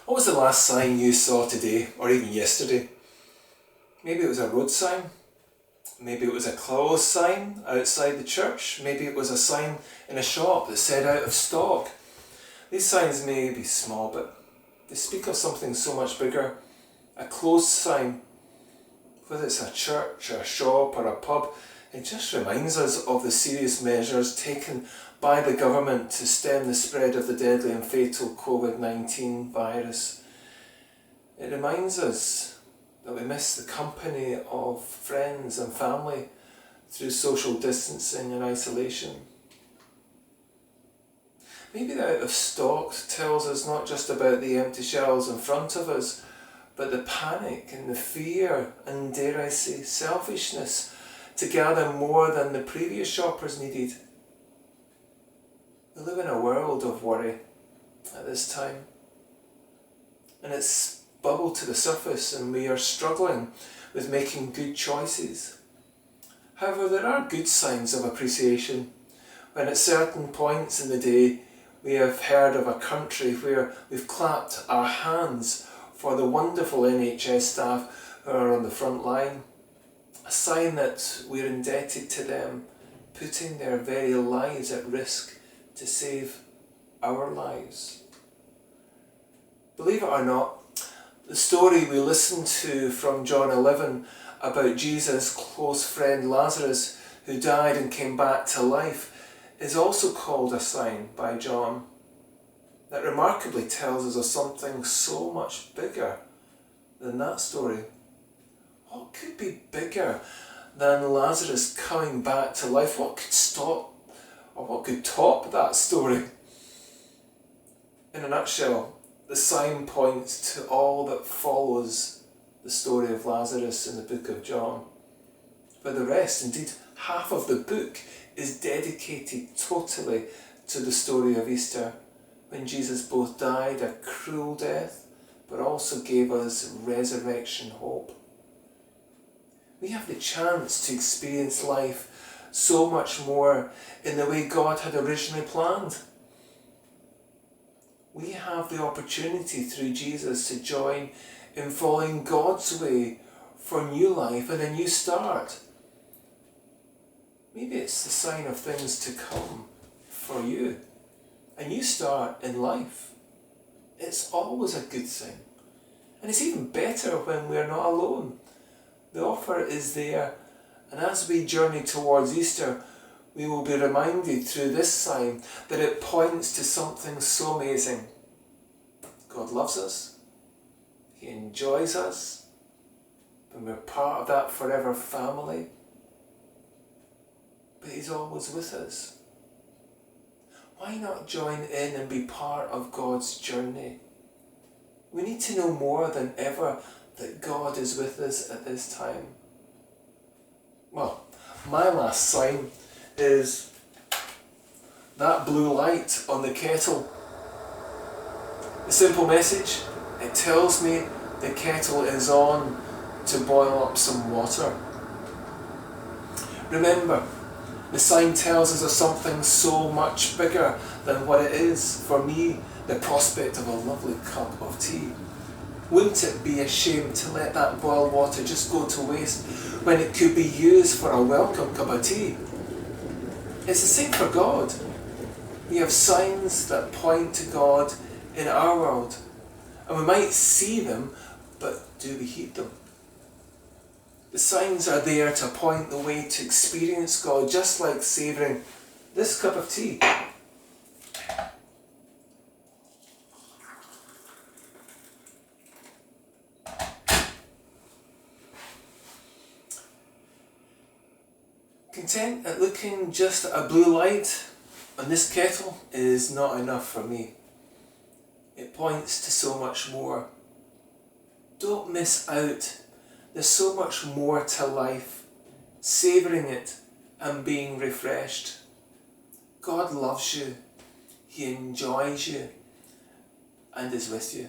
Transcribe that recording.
What was the last sign you saw today or even yesterday? Maybe it was a road sign. Maybe it was a closed sign outside the church. Maybe it was a sign in a shop that said out of stock. These signs may be small, but they speak of something so much bigger. A closed sign, whether it's a church, or a shop or a pub, it just reminds us of the serious measures taken by the government to stem the spread of the deadly and fatal COVID-19 virus. It reminds us that we miss the company of friends and family through social distancing and isolation. Maybe the out of stock tells us not just about the empty shelves in front of us, but the panic and the fear and, dare I say, selfishness to gather more than the previous shoppers needed. We live in a world of worry at this time, and it's bubbled to the surface and we are struggling with making good choices. However, there are good signs of appreciation when at certain points in the day we have heard of a country where we've clapped our hands for the wonderful NHS staff who are on the front line, a sign that we're indebted to them, putting their very lives at risk to save our lives. Believe it or not, the story we listened to from John 11 about Jesus' close friend Lazarus, who died and came back to life, is also called a sign by John that remarkably tells us of something so much bigger than that story. What could be bigger than Lazarus coming back to life? What could stop or what could top that story? In a nutshell, the sign points to all that follows the story of Lazarus in the book of John. But the rest, indeed half of the book, is dedicated totally to the story of Easter, when Jesus both died a cruel death, but also gave us resurrection hope. We have the chance to experience life so much more in the way God had originally planned. We have the opportunity through Jesus to join in following God's way for new life and a new start. Maybe it's the sign of things to come for you. A new start in life. It's always a good thing. And it's even better when we're not alone. The offer is there, and as we journey towards Easter, we will be reminded through this sign that it points to something so amazing. God loves us. He enjoys us. And we're part of that forever family. But He's always with us. Why not join in and be part of God's journey? We need to know more than ever that God is with us at this time. Well, my last sign is that blue light on the kettle. The simple message, it tells me the kettle is on to boil up some water. Remember, the sign tells us of something so much bigger than what it is. For me, the prospect of a lovely cup of tea. Wouldn't it be a shame to let that boiled water just go to waste when it could be used for a welcome cup of tea? It's the same for God. We have signs that point to God in our world, and we might see them, but do we heed them? The signs are there to point the way to experience God, just like savouring this cup of tea. Content at looking just at a blue light on this kettle is not enough for me. It points to so much more. Don't miss out. There's so much more to life, savouring it and being refreshed. God loves you, He enjoys you and is with you.